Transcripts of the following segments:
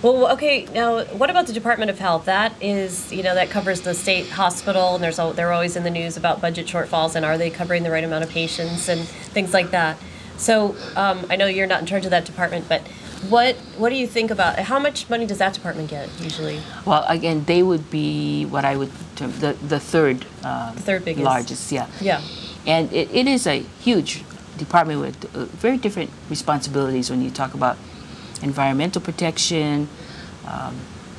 Well, okay, now what about the Department of Health? That is, that covers the state hospital, and they're always in the news about budget shortfalls, and are they covering the right amount of patients and things like that. So I know you're not in charge of that department, but what do you think about, how much money does that department get usually? Well, again, they would be what I would term the third biggest. Largest, yeah. Yeah. And it is a huge department with very different responsibilities when you talk about environmental protection,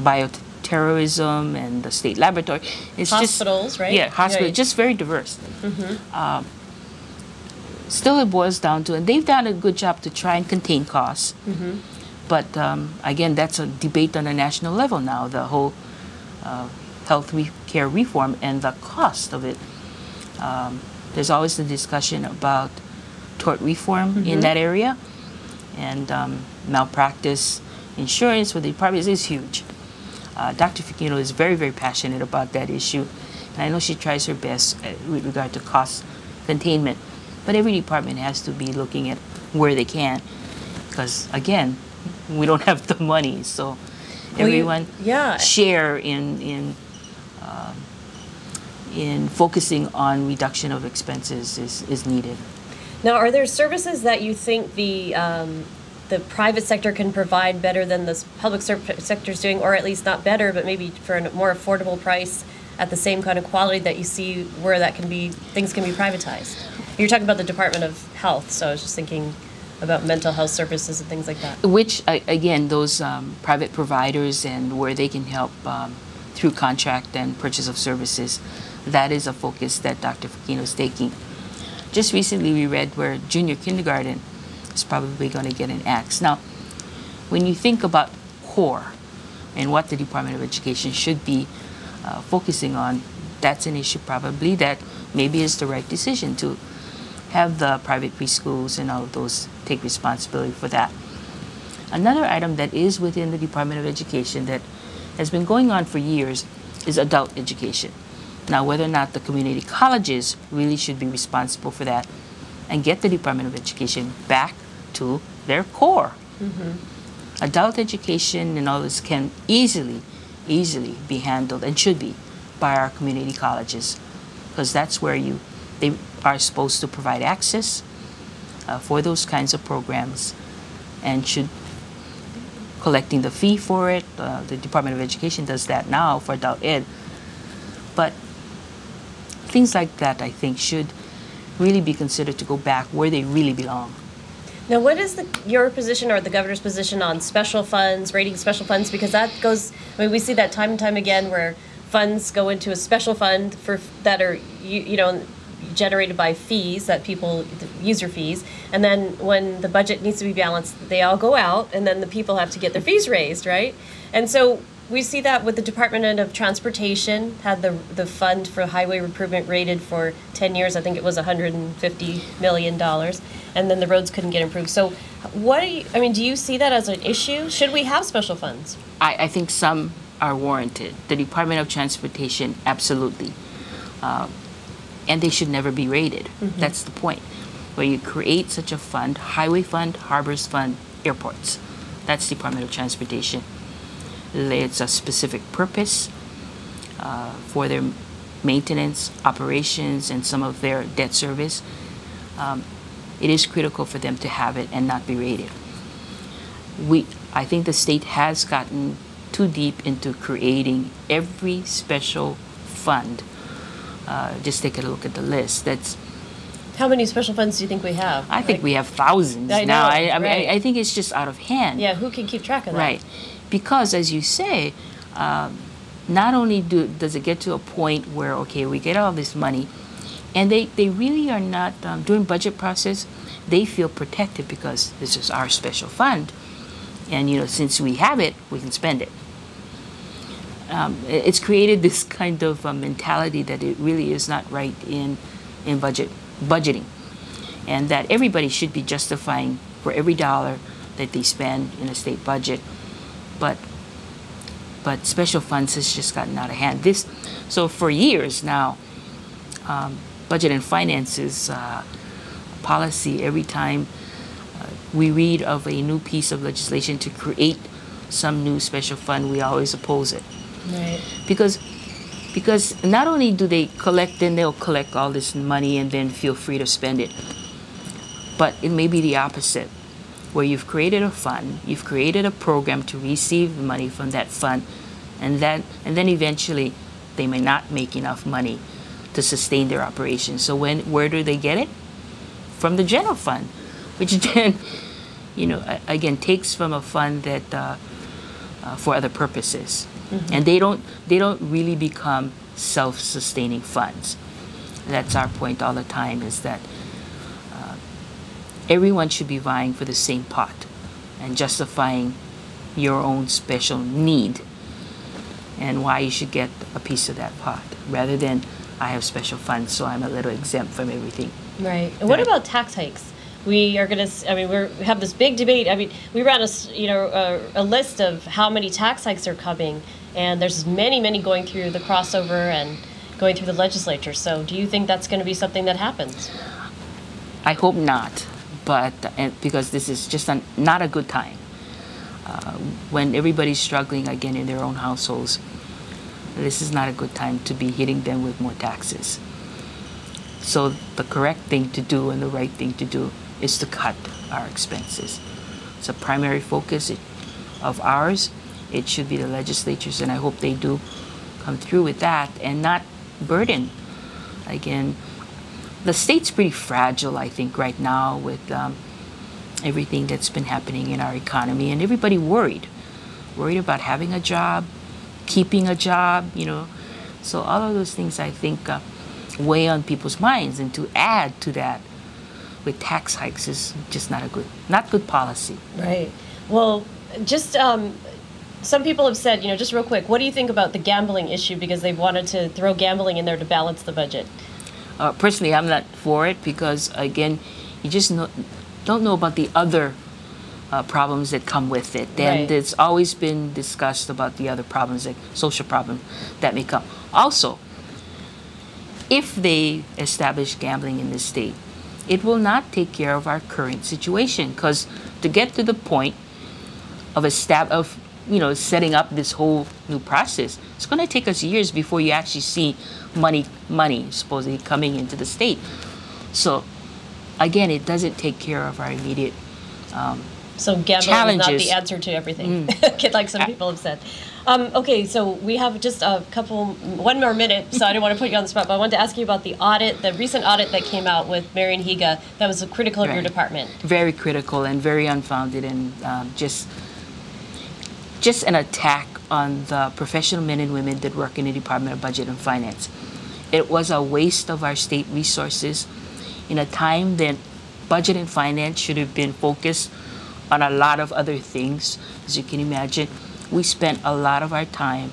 bioterrorism, and the state laboratory. It's hospitals, just, right? Yeah, hospitals, just very diverse. Mm-hmm. Still, it boils down to, and they've done a good job to try and contain costs. Mm-hmm. But again, that's a debate on a national level now, the whole health care reform and the cost of it. There's always the discussion about tort reform in that area, and malpractice insurance for the department is huge. Dr. Fakino is very, very passionate about that issue, and I know she tries her best with regard to cost containment. But every department has to be looking at where they can, because again, we don't have the money, so everyone share in focusing on reduction of expenses is needed. Now, are there services that you think the private sector can provide better than the public sector is doing, or at least not better, but maybe for a more affordable price at the same kind of quality that you see where things can be privatized? You're talking about the Department of Health, so I was just thinking about mental health services and things like that. Which, again, those private providers and where they can help through contract and purchase of services, that is a focus that Dr. Fakino is taking. Just recently we read where junior kindergarten is probably going to get an axe. Now, when you think about core and what the Department of Education should be focusing on, that's an issue probably that maybe is the right decision to have the private preschools and all of those take responsibility for that. Another item that is within the Department of Education that has been going on for years is adult education. Now, whether or not the community colleges really should be responsible for that and get the Department of Education back to their core. Adult education and all this can easily be handled, and should be, by our community colleges, because that's where they are supposed to provide access for those kinds of programs, and should collecting the fee for it. The Department of Education does that now for adult ed, but things like that I think should really be considered to go back where they really belong. Now, what is your position or the governor's position on special funds, rating special funds? Because that goes, we see that time and time again where funds go into a special fund that are, generated by fees that people, user fees, and then when the budget needs to be balanced, they all go out, and then the people have to get their fees raised, right? And so we see that with the Department of Transportation, had the fund for highway improvement rated for 10 years. I think it was $150 million, and then the roads couldn't get improved. So do you see that as an issue? Should we have special funds? I think some are warranted. The Department of Transportation, absolutely. And they should never be rated. That's the point. Where you create such a fund, highway fund, harbors fund, airports. That's Department of Transportation. It's a specific purpose for their maintenance, operations, and some of their debt service. It is critical for them to have it and not be rated. I think the state has gotten too deep into creating every special fund. Just take a look at the list. How many special funds do you think we have? I think we have thousands now. I think it's just out of hand. Yeah, who can keep track of that? Right. Because, as you say, not only does it get to a point where, okay, we get all this money, and they really are not, during budget process, they feel protected because this is our special fund. And, since we have it, we can spend it. It's created this kind of mentality that it really is not right in budgeting, and that everybody should be justifying for every dollar that they spend in a state budget. But special funds has just gotten out of hand. So for years now, budget and finances policy, every time we read of a new piece of legislation to create some new special fund, we always oppose it. Right. Because not only do they collect, then they'll collect all this money and then feel free to spend it, but it may be the opposite, where you've created a fund, you've created a program to receive money from that fund, and then eventually they may not make enough money to sustain their operation. So where do they get it? From the general fund, which then, you know, again, takes from a fund that for other purposes. Mm-hmm. And they don't really become self-sustaining funds. That's our point all the time, is that everyone should be vying for the same pot and justifying your own special need and why you should get a piece of that pot, rather than I have special funds, so I'm a little exempt from everything. Right. And what about tax hikes? We are going to, I mean, we have this big debate. I mean, we ran a list of how many tax hikes are coming, and there's many going through the crossover and going through the legislature. So do you think that's going to be something that happens? I hope not, but because this is just not a good time. When everybody's struggling again in their own households, this is not a good time to be hitting them with more taxes. So the correct thing to do and the right thing to do is to cut our expenses. It's a primary focus of ours. It should be the legislatures, and I hope they do come through with that and not burden. Again, the state's pretty fragile, I think, right now with everything that's been happening in our economy, and everybody worried about having a job, keeping a job, you know. So all of those things, I think, weigh on people's minds, and to add to that with tax hikes is just not good policy. Right. Well, just some people have said, you know, just real quick, what do you think about the gambling issue, because they've wanted to throw gambling in there to balance the budget? Personally, I'm not for it, because again, you just don't know about the other problems that come with it. And right. It's always been discussed about the other problems, like social problems that may come. Also, if they establish gambling in this state, it will not take care of our current situation, because to get to the point of setting up this whole new process, it's going to take us years before you actually see money supposedly coming into the state. So again, it doesn't take care of our immediate so gambling challenges. Is not the answer to everything, like some people have said. Okay, so we have just one more minute, so I don't want to put you on the spot, but I wanted to ask you about the recent audit that came out with Marian Higa that was critical of your department. Very critical and very unfounded, and just an attack on the professional men and women that work in the Department of Budget and Finance. It was a waste of our state resources in a time that budget and finance should have been focused on a lot of other things. As you can imagine, we spent a lot of our time,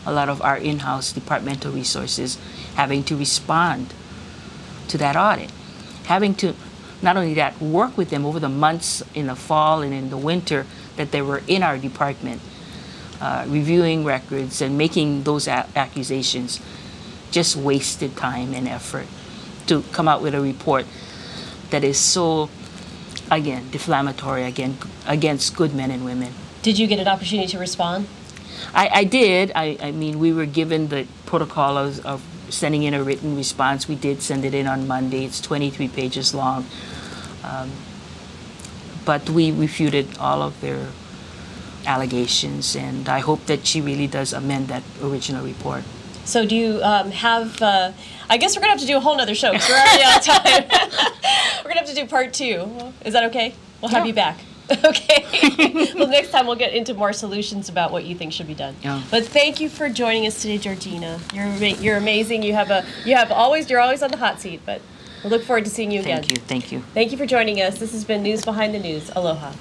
a lot of our in-house departmental resources having to respond to that audit, having to not only that, work with them over the months in the fall and in the winter that they were in our department, reviewing records and making those accusations. Just wasted time and effort to come out with a report that is so, again, defamatory against good men and women. Did you get an opportunity to respond? I did. I mean, we were given the protocol of sending in a written response. We did send it in on Monday. It's 23 pages long. But we refuted all of their allegations, and I hope that she really does amend that original report. So do you have, I guess we're going to have to do a whole nother show, because we're already out of time. We're going to have to do part 2. Is that okay? We'll have you back. Okay. Well, next time we'll get into more solutions about what you think should be done. Yeah. But thank you for joining us today, Georgina. You're amazing. You're always on the hot seat, but we look forward to seeing you again. Thank you. Thank you for joining us. This has been News Behind the News. Aloha.